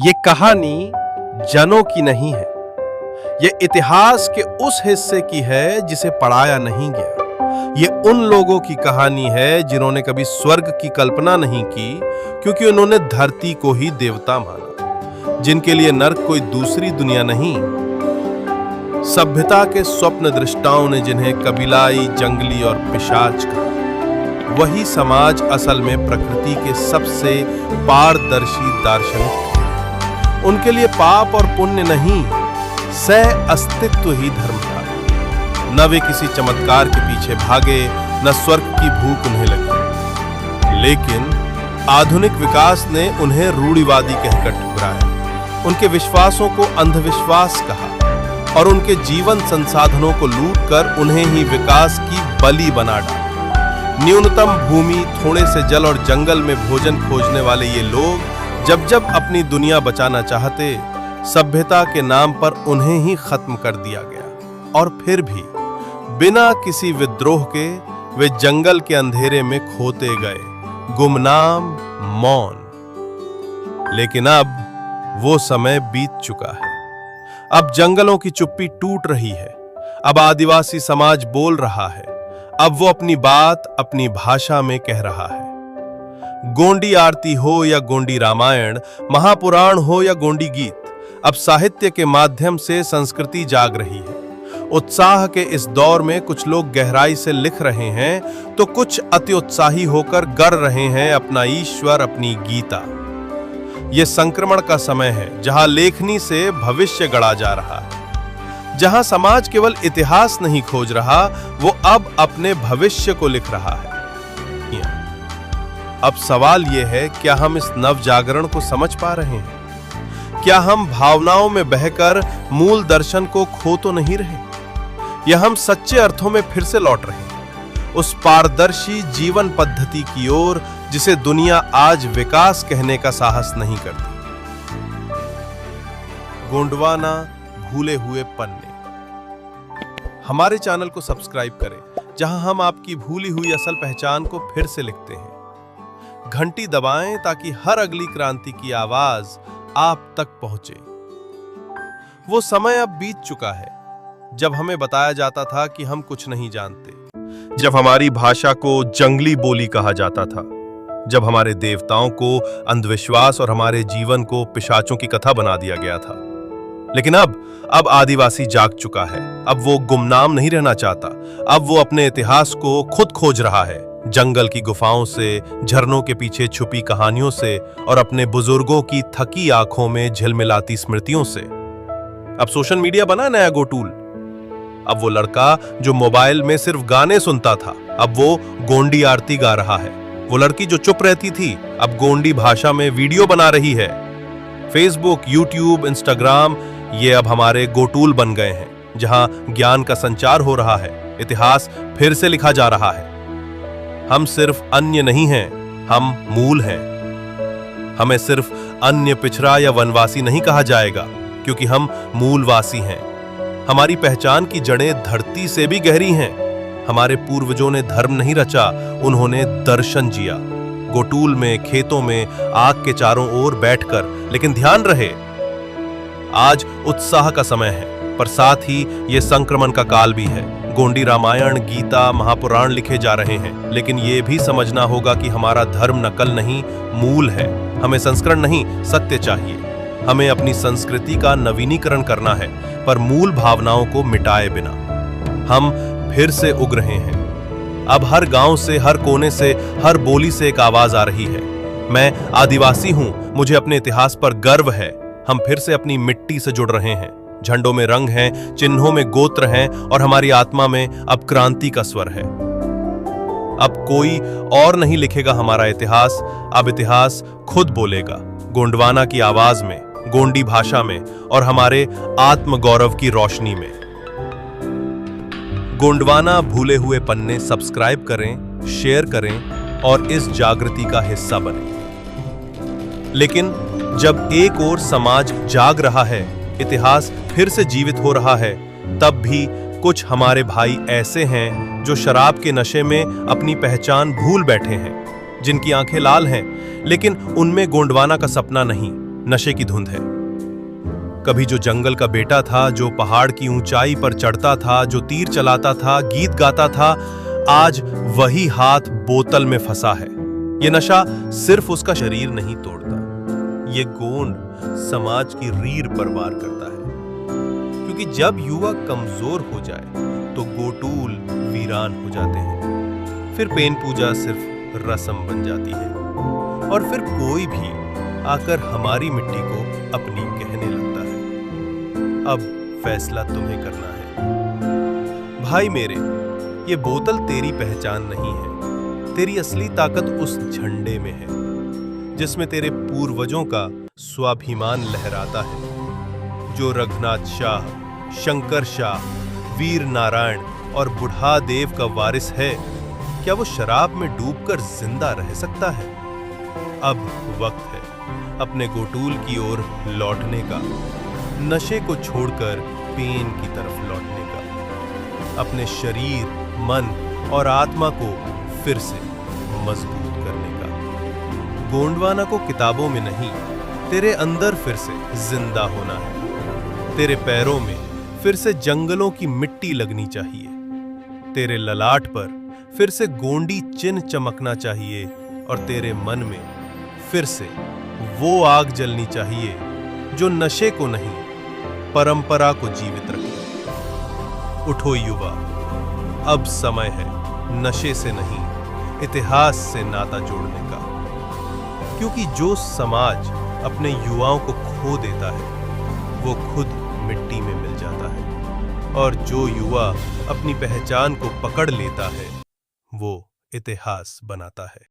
ये कहानी जनों की नहीं है। ये इतिहास के उस हिस्से की है जिसे पढ़ाया नहीं गया। ये उन लोगों की कहानी है जिन्होंने कभी स्वर्ग की कल्पना नहीं की, क्योंकि उन्होंने धरती को ही देवता माना, जिनके लिए नर्क कोई दूसरी दुनिया नहीं। सभ्यता के स्वप्न दृष्टाओं ने जिन्हें कबीलाई, जंगली और पिशाच कहा, वही समाज असल में प्रकृति के सबसे पारदर्शी दार्शनिक। उनके लिए पाप और पुण्य नहीं, सह अस्तित्व ही धर्म था। न वे किसी चमत्कार के पीछे भागे, न स्वर्ग की भूख उन्हें लगी। लेकिन आधुनिक विकास ने उन्हें रूढ़िवादी कहकर ठुकराया, उनके विश्वासों को अंधविश्वास कहा और उनके जीवन संसाधनों को लूटकर उन्हें ही विकास की बलि बना डाला। न्यूनतम भूमि, थोड़े से जल और जंगल में भोजन खोजने वाले ये लोग जब जब अपनी दुनिया बचाना चाहते, सभ्यता के नाम पर उन्हें ही खत्म कर दिया गया। और फिर भी बिना किसी विद्रोह के वे जंगल के अंधेरे में खोते गए, गुमनाम, मौन। लेकिन अब वो समय बीत चुका है। अब जंगलों की चुप्पी टूट रही है। अब आदिवासी समाज बोल रहा है। अब वो अपनी बात अपनी भाषा में कह रहा है। गोंडी आरती हो या गोंडी रामायण, महापुराण हो या गोंडी गीत, अब साहित्य के माध्यम से संस्कृति जाग रही है। उत्साह के इस दौर में कुछ लोग गहराई से लिख रहे हैं, तो कुछ अति उत्साही होकर गर रहे हैं अपना ईश्वर, अपनी गीता। यह संक्रमण का समय है, जहां लेखनी से भविष्य गढ़ा जा रहा है। जहां समाज केवल इतिहास नहीं खोज रहा, वो अब अपने भविष्य को लिख रहा है। अब सवाल यह है, क्या हम इस नव जागरण को समझ पा रहे हैं? क्या हम भावनाओं में बहकर मूल दर्शन को खो तो नहीं रहे? या हम सच्चे अर्थों में फिर से लौट रहे हैं उस पारदर्शी जीवन पद्धति की ओर जिसे दुनिया आज विकास कहने का साहस नहीं करती? गोंडवाना भूले हुए पन्ने। हमारे चैनल को सब्सक्राइब करें, जहां हम आपकी भूली हुई असल पहचान को फिर से लिखते हैं। घंटी दबाएं ताकि हर अगली क्रांति की आवाज आप तक पहुंचे। वो समय अब बीत चुका है जब हमें बताया जाता था कि हम कुछ नहीं जानते, जब हमारी भाषा को जंगली बोली कहा जाता था, जब हमारे देवताओं को अंधविश्वास और हमारे जीवन को पिशाचों की कथा बना दिया गया था। लेकिन अब आदिवासी जाग चुका है। अब वो गुमनाम नहीं रहना चाहता। अब वो अपने इतिहास को खुद खोज रहा है, जंगल की गुफाओं से, झरनों के पीछे छुपी कहानियों से और अपने बुजुर्गों की थकी आंखों में झिलमिलाती स्मृतियों से। अब सोशल मीडिया बना नया गो टूल। अब वो लड़का जो मोबाइल में सिर्फ गाने सुनता था, अब वो गोंडी आरती गा रहा है। वो लड़की जो चुप रहती थी, अब गोंडी भाषा में वीडियो बना रही है। फेसबुक, यूट्यूब, इंस्टाग्राम, ये अब हमारे गो टूल बन गए हैं, जहां ज्ञान का संचार हो रहा है, इतिहास फिर से लिखा जा रहा है। हम सिर्फ अन्य नहीं हैं, हम मूल हैं। हमें सिर्फ अन्य, पिछड़ा या वनवासी नहीं कहा जाएगा, क्योंकि हम मूलवासी हैं। हमारी पहचान की जड़ें धरती से भी गहरी हैं। हमारे पूर्वजों ने धर्म नहीं रचा, उन्होंने दर्शन जिया। गोटूल में, खेतों में, आग के चारों ओर बैठकर। लेकिन ध्यान रहे, आज उत्साह का समय है, पर साथ ही ये संक्रमण का काल भी है। गोंडी रामायण, गीता, महापुराण लिखे जा रहे हैं, लेकिन ये भी समझना होगा कि हमारा धर्म नकल नहीं, मूल है। हमें संस्करण नहीं, सत्य चाहिए। हमें अपनी संस्कृति का नवीनीकरण करना है, पर मूल भावनाओं को मिटाए बिना। हम फिर से उग रहे हैं। अब हर गांव से, हर कोने से, हर बोली से एक आवाज आ रही है, मैं आदिवासी हूं, मुझे अपने इतिहास पर गर्व है। हम फिर से अपनी मिट्टी से जुड़ रहे हैं। झंडों में रंग हैं, चिन्हों में गोत्र हैं और हमारी आत्मा में अब क्रांति का स्वर है। अब कोई और नहीं लिखेगा हमारा इतिहास, अब इतिहास खुद बोलेगा, गोंडवाना की आवाज में, गोंडी भाषा में और हमारे आत्म गौरव की रोशनी में। गोंडवाना भूले हुए पन्ने सब्सक्राइब करें, शेयर करें और इस जागृति का हिस्सा बनें। लेकिन जब एक ओर समाज जाग रहा है, इतिहास फिर से जीवित हो रहा है, तब भी कुछ हमारे भाई ऐसे हैं जो शराब के नशे में अपनी पहचान भूल बैठे हैं, जिनकी आंखें लाल हैं, लेकिन उनमें गोंडवाना का सपना नहीं। नशे की धुंध है। कभी जो जंगल का बेटा था, जो पहाड़ की ऊंचाई पर चढ़ता था, जो तीर चलाता था, गीत गाता था, आज वही हाथ बोतल में फंसा है। ये नशा सिर्फ उसका शरीर नहीं तोड़ता, ये गोंड समाज की रीढ़ पर वार करता है। क्योंकि जब युवा कमजोर हो जाए तो गोटूल वीरान हो जाते हैं। फिर पेन पूजा सिर्फ रस्म बन जाती है और फिर कोई भी आकर हमारी मिट्टी को अपनी कहने लगता है। अब फैसला तुम्हें करना है। भाई मेरे, ये बोतल तेरी पहचान नहीं है। तेरी असली ताकत उस झंडे में है जिसमें तेरे पूर्वजों का स्वाभिमान लहराता है। जो रघुनाथ शाह, शंकर शाह, वीर नारायण और बुढ़ा देव का वारिस है, क्या वो शराब में डूबकर जिंदा रह सकता है? अब वक्त है अपने गोटूल की ओर लौटने का, नशे को छोड़कर पेन की तरफ लौटने का, अपने शरीर, मन और आत्मा को फिर से मजबूत करने का। गोंडवाना को किताबों में नहीं, तेरे अंदर फिर से जिंदा होना है। तेरे पैरों में फिर से जंगलों की मिट्टी लगनी चाहिए। तेरे ललाट पर फिर से गोंडी चिन्ह चमकना चाहिए और तेरे मन में फिर से वो आग जलनी चाहिए जो नशे को नहीं, परंपरा को जीवित रखे। उठो युवा, अब समय है नशे से नहीं, इतिहास से नाता जोड़ने का। क्योंकि जो समाज अपने युवाओं को खो देता है वो खुद मिट्टी में मिल जाता है, और जो युवा अपनी पहचान को पकड़ लेता है वो इतिहास बनाता है।